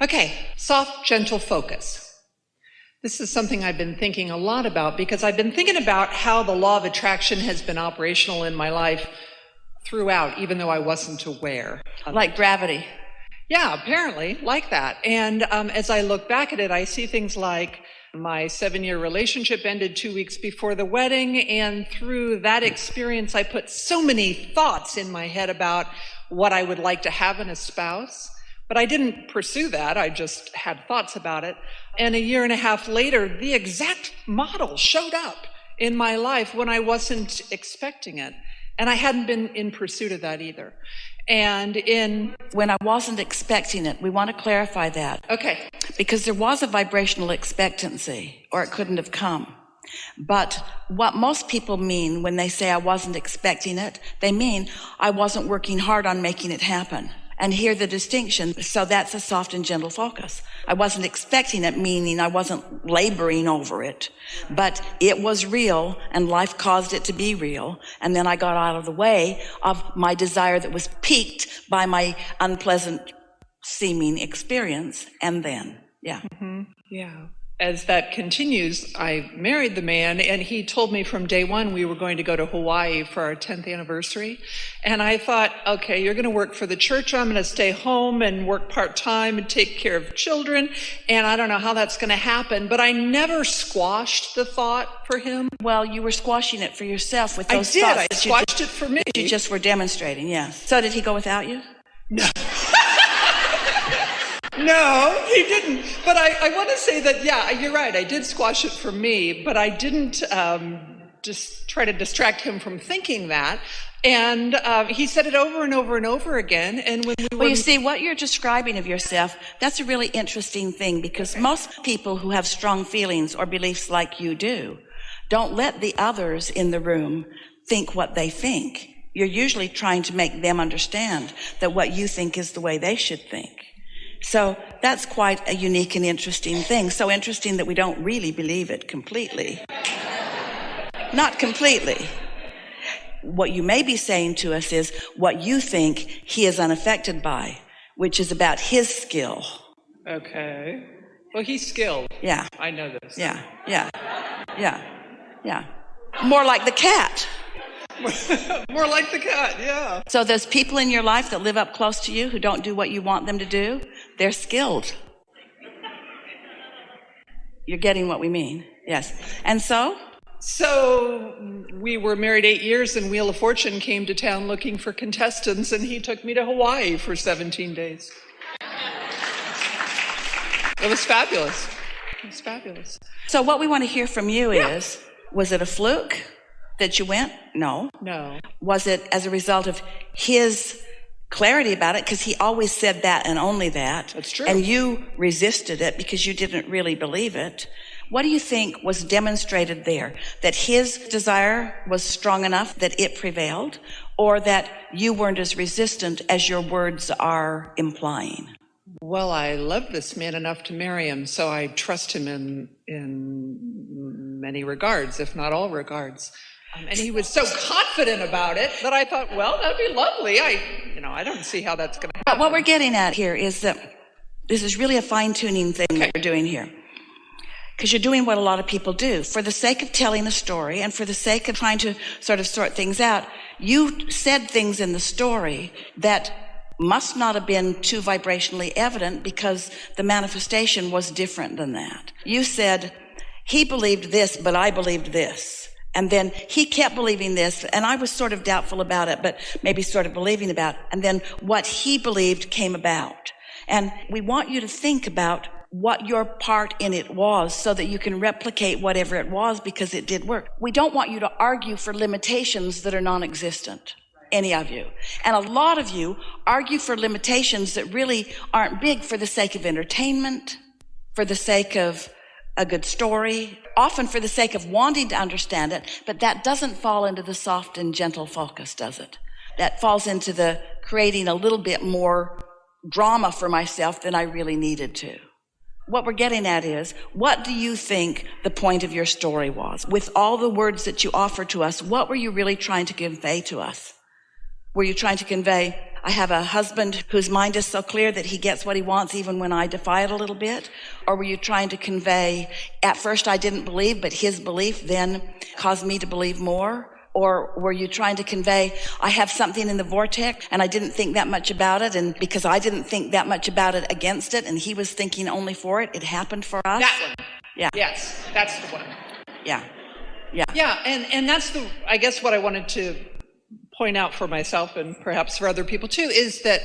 Okay, soft, gentle focus. This is something I've been thinking a lot about because I've been thinking about how the law of attraction has been operational in my life throughout, even though I wasn't aware. Like gravity. Yeah, apparently, like that. And as I look back at it, I see things like my 7-year relationship ended 2 weeks before the wedding, and through that experience, I put so many thoughts in my head about what I would like to have in a spouse. But I didn't pursue that. I just had thoughts about it. And 1.5 years later, the exact model showed up in my life when I wasn't expecting it. And I hadn't been in pursuit of that either. And when I wasn't expecting it, we want to clarify that. Okay. Because there was a vibrational expectancy, or it couldn't have come. But what most people mean when they say I wasn't expecting it, they mean I wasn't working hard on making it happen. And hear the distinction. So that's a soft and gentle focus. I wasn't expecting it, meaning I wasn't laboring over it, but it was real and life caused it to be real. And then I got out of the way of my desire that was piqued by my unpleasant seeming experience. And then, yeah. Mm-hmm. Yeah. As that continues, I married the man, and he told me from day one we were going to go to Hawaii for our 10th anniversary. And I thought, okay, you're going to work for the church. I'm going to stay home and work part-time and take care of children. And I don't know how that's going to happen, but I never squashed the thought for him. Well, you were squashing it for yourself with those thoughts. I did. I squashed it for me. You just were demonstrating, yes. So did he go without you? No. No, he didn't. But I want to say that, yeah, you're right. I did squash it for me, but I didn't just try to distract him from thinking that. And he said it over and over and over again. And when we Well, you see, what you're describing of yourself, that's a really interesting thing, because most people who have strong feelings or beliefs like you do don't let the others in the room think what they think. You're usually trying to make them understand that what you think is the way they should think. So that's quite a unique and interesting thing. So interesting that we don't really believe it completely. Not completely. What you may be saying to us is what you think he is unaffected by, which is about his skill. Okay. Well, he's skilled. Yeah. I know this. Yeah. More like the cat. More like the cat, yeah. So those people in your life that live up close to you who don't do what you want them to do, they're skilled. You're getting what we mean. Yes. And so? So we were married 8 years, and Wheel of Fortune came to town looking for contestants, and he took me to Hawaii for 17 days. It was fabulous. It was fabulous. So what we want to hear from you is, was it a fluke that you went? No. No. Was it as a result of his clarity about it? Because he always said that and only that. That's true. And you resisted it because you didn't really believe it. What do you think was demonstrated there? That his desire was strong enough that it prevailed, or that you weren't as resistant as your words are implying? Well, I love this man enough to marry him, so I trust him in many regards, if not all regards. And he was so confident about it that I thought, well, that'd be lovely. I don't see how that's going to happen. But what we're getting at here is that this is really a fine-tuning thing that you're doing here. Because you're doing what a lot of people do. For the sake of telling a story and for the sake of trying to sort of sort things out, you said things in the story that must not have been too vibrationally evident because the manifestation was different than that. You said, he believed this, but I believed this. And then he kept believing this, and I was sort of doubtful about it, but maybe sort of believing about it. And then what he believed came about. And we want you to think about what your part in it was so that you can replicate whatever it was, because it did work. We don't want you to argue for limitations that are non-existent, any of you. And a lot of you argue for limitations that really aren't big for the sake of entertainment, for the sake of a good story, often for the sake of wanting to understand it, but that doesn't fall into the soft and gentle focus, does it? That falls into the creating a little bit more drama for myself than I really needed to. What we're getting at is, what do you think the point of your story was? With all the words that you offer to us, what were you really trying to convey to us? Were you trying to convey, I have a husband whose mind is so clear that he gets what he wants even when I defy it a little bit? Or were you trying to convey, at first I didn't believe, but his belief then caused me to believe more? Or were you trying to convey, I have something in the vortex and I didn't think that much about it, and because I didn't think that much about it against it and he was thinking only for it, it happened for us? That one. Yeah. Yes, that's the one. Yeah. Yeah. Yeah, and that's I guess what I wanted to point out for myself and perhaps for other people too, is that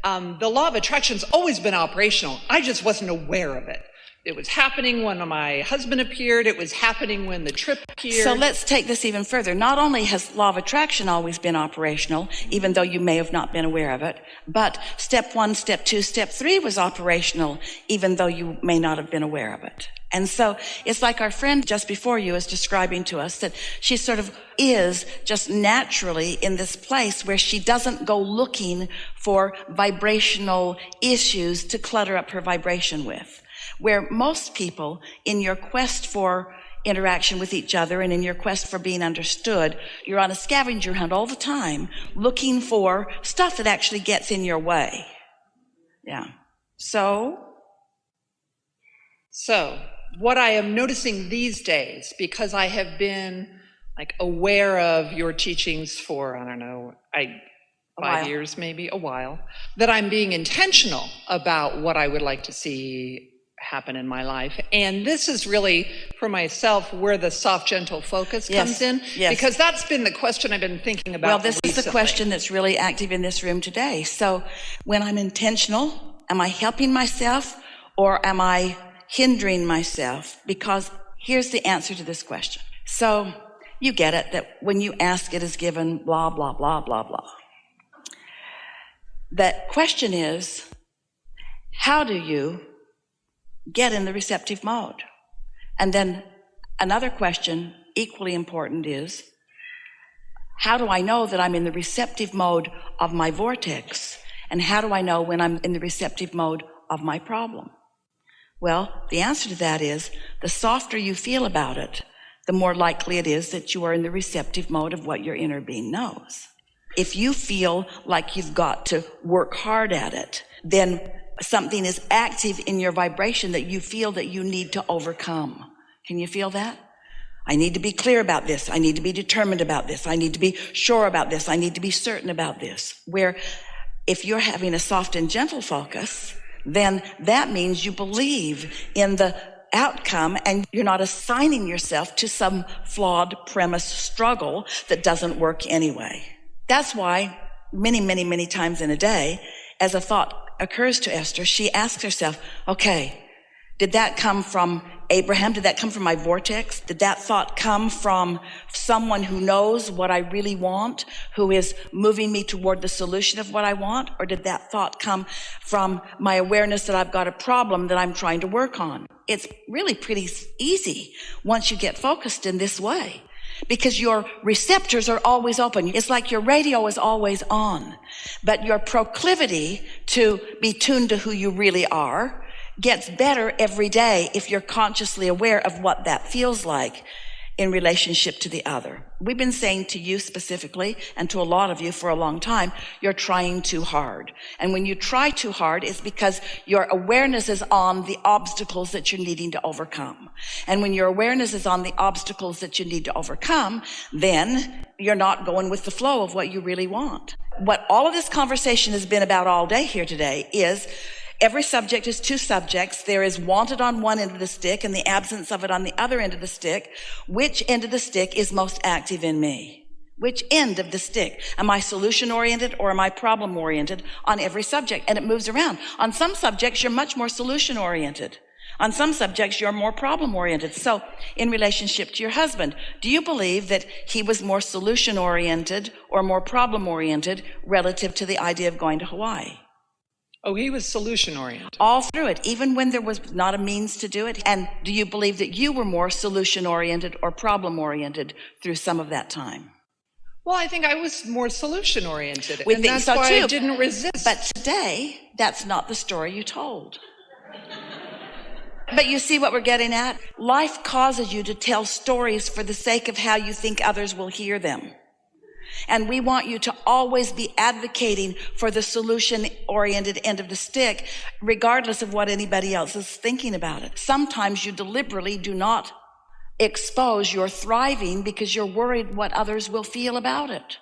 the law of attraction's always been operational. I just wasn't aware of it. It was happening when my husband appeared. It was happening when the trip appeared. So let's take this even further. Not only has law of attraction always been operational, even though you may have not been aware of it, but step 1, step 2, step 3 was operational, even though you may not have been aware of it. And so it's like our friend just before you is describing to us that she sort of is just naturally in this place where she doesn't go looking for vibrational issues to clutter up her vibration with. Where most people, in your quest for interaction with each other and in your quest for being understood, you're on a scavenger hunt all the time, looking for stuff that actually gets in your way. Yeah. So, what I am noticing these days, because I have been like aware of your teachings for, I don't know, 5 years, maybe a while, that I'm being intentional about what I would like to see happen in my life. And this is really, for myself, where the soft, gentle focus comes in. Yes. Because that's been the question I've been thinking about. Well, this recently. is the question that's really active in this room today. So when I'm intentional, am I helping myself or am I hindering myself? Because here's the answer to this question. So you get it, that when you ask, it is given, blah, blah, blah, blah, blah. The question is, how do you get in the receptive mode? And then another question, equally important, is, how do I know that I'm in the receptive mode of my vortex? And how do I know when I'm in the receptive mode of my problem? Well, the answer to that is, the softer you feel about it, the more likely it is that you are in the receptive mode of what your inner being knows. If you feel like you've got to work hard at it, then something is active in your vibration that you feel that you need to overcome. Can you feel that? I need to be clear about this. I need to be determined about this. I need to be sure about this. I need to be certain about this. Where if you're having a soft and gentle focus, then that means you believe in the outcome and you're not assigning yourself to some flawed premise struggle that doesn't work anyway. That's why many, many, many times in a day, as a thought occurs to Esther, she asks herself, okay, did that come from Abraham? Did that come from my vortex? Did that thought come from someone who knows what I really want, who is moving me toward the solution of what I want? Or did that thought come from my awareness that I've got a problem that I'm trying to work on? It's really pretty easy once you get focused in this way, because your receptors are always open. It's like your radio is always on, but your proclivity to be tuned to who you really are gets better every day if you're consciously aware of what that feels like in relationship to the other. We've been saying to you specifically, and to a lot of you for a long time, you're trying too hard. And when you try too hard, it's because your awareness is on the obstacles that you're needing to overcome. And when your awareness is on the obstacles that you need to overcome, then you're not going with the flow of what you really want. What all of this conversation has been about all day here today is, every subject is two subjects. There is wanted on one end of the stick and the absence of it on the other end of the stick. Which end of the stick is most active in me? Which end of the stick? Am I solution-oriented or am I problem-oriented on every subject? And it moves around. On some subjects, you're much more solution-oriented. On some subjects, you're more problem-oriented. So in relationship to your husband, do you believe that he was more solution-oriented or more problem-oriented relative to the idea of going to Hawaii? Oh, he was solution-oriented. All through it, even when there was not a means to do it. And do you believe that you were more solution-oriented or problem-oriented through some of that time? Well, I think I was more solution-oriented. We and think that's so why too. I didn't resist. But today, that's not the story you told. But you see what we're getting at? Life causes you to tell stories for the sake of how you think others will hear them. And we want you to always be advocating for the solution-oriented end of the stick, regardless of what anybody else is thinking about it. Sometimes you deliberately do not expose your thriving because you're worried what others will feel about it.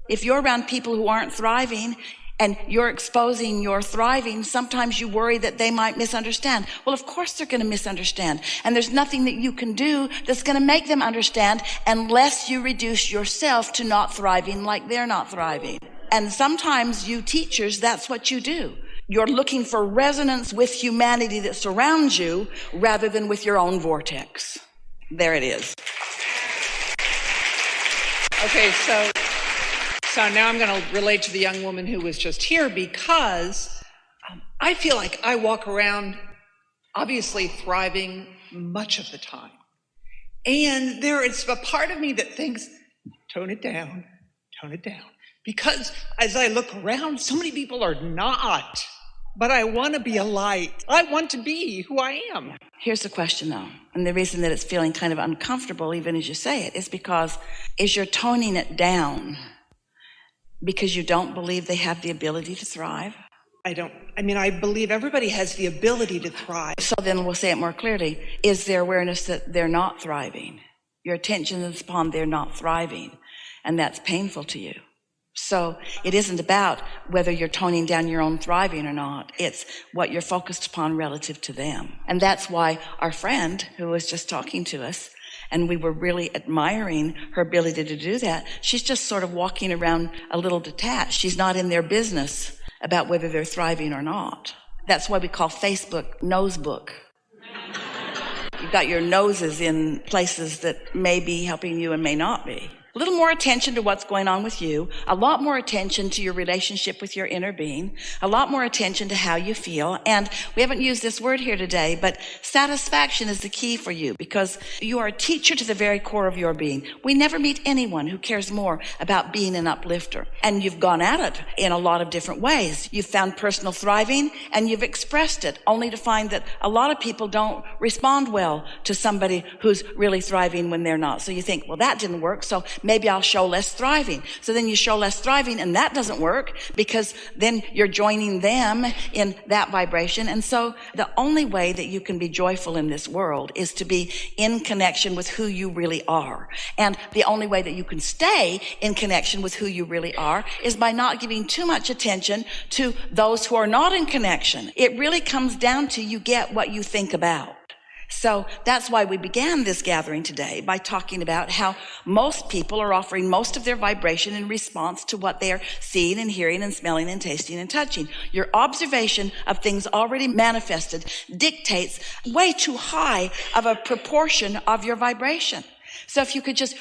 If you're around people who aren't thriving and you're exposing your thriving, sometimes you worry that they might misunderstand. Well, of course they're going to misunderstand. And there's nothing that you can do that's going to make them understand unless you reduce yourself to not thriving like they're not thriving. And sometimes you teachers, that's what you do. You're looking for resonance with humanity that surrounds you rather than with your own vortex. There it is. Okay, so now I'm going to relate to the young woman who was just here, because I feel like I walk around obviously thriving much of the time. And there is a part of me that thinks, tone it down. Because as I look around, so many people are not. But I want to be a light. I want to be who I am. Here's the question, though. And the reason that it's feeling kind of uncomfortable, even as you say it, is because you're toning it down because you don't believe they have the ability to thrive? I believe everybody has the ability to thrive. So then we'll say it more clearly. Is there awareness that they're not thriving? Your attention is upon they're not thriving, and that's painful to you. So it isn't about whether you're toning down your own thriving or not. It's what you're focused upon relative to them. And that's why our friend who was just talking to us, and we were really admiring her ability to do that, she's just sort of walking around a little detached. She's not in their business about whether they're thriving or not. That's why we call Facebook nosebook. You've got your noses in places that may be helping you and may not be. A little more attention to what's going on with you, a lot more attention to your relationship with your inner being, a lot more attention to how you feel. And we haven't used this word here today, but satisfaction is the key for you because you are a teacher to the very core of your being. We never meet anyone who cares more about being an uplifter. And you've gone at it in a lot of different ways. You've found personal thriving and you've expressed it, only to find that a lot of people don't respond well to somebody who's really thriving when they're not. So you think, well, that didn't work, so maybe I'll show less thriving. So then you show less thriving, and that doesn't work because then you're joining them in that vibration. And so the only way that you can be joyful in this world is to be in connection with who you really are. And the only way that you can stay in connection with who you really are is by not giving too much attention to those who are not in connection. It really comes down to you get what you think about. So that's why we began this gathering today by talking about how most people are offering most of their vibration in response to what they are seeing and hearing and smelling and tasting and touching. Your observation of things already manifested dictates way too high of a proportion of your vibration. So if you could just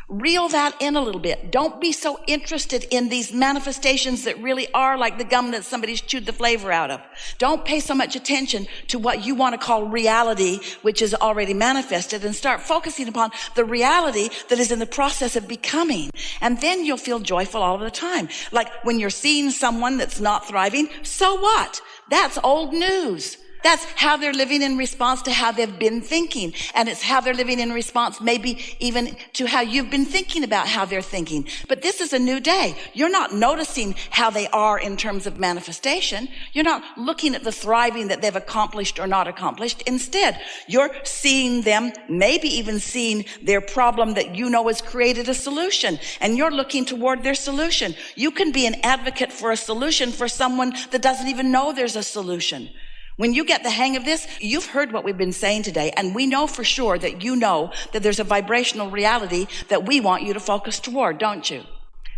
reel that in a little bit. Don't be so interested in these manifestations that really are like the gum that somebody's chewed the flavor out of. Don't pay so much attention to what you want to call reality, which is already manifested, and start focusing upon the reality that is in the process of becoming. And then you'll feel joyful all of the time. Like when you're seeing someone that's not thriving, so what? That's old news. That's how they're living in response to how they've been thinking. And it's how they're living in response maybe even to how you've been thinking about how they're thinking. But this is a new day. You're not noticing how they are in terms of manifestation. You're not looking at the thriving that they've accomplished or not accomplished. Instead, you're seeing them, maybe even seeing their problem that you know has created a solution. And you're looking toward their solution. You can be an advocate for a solution for someone that doesn't even know there's a solution. When you get the hang of this, you've heard what we've been saying today, and we know for sure that you know that there's a vibrational reality that we want you to focus toward, don't you?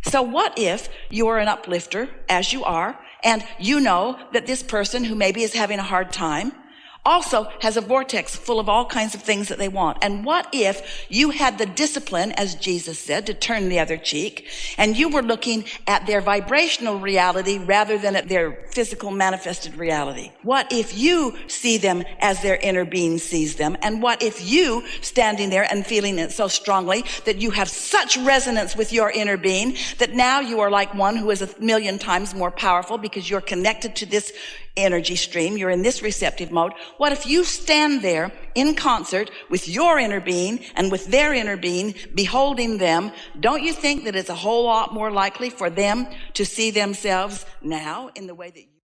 So what if you're an uplifter, as you are, and you know that this person who maybe is having a hard time also has a vortex full of all kinds of things that they want. And what if you had the discipline, as Jesus said, to turn the other cheek, and you were looking at their vibrational reality rather than at their physical manifested reality? What if you see them as their inner being sees them? And what if you, standing there and feeling it so strongly that you have such resonance with your inner being that now you are like one who is 1,000,000 times more powerful because you're connected to this energy stream. You're in this receptive mode. What if you stand there in concert with your inner being and with their inner being, beholding them? Don't you think that it's a whole lot more likely for them to see themselves now in the way that you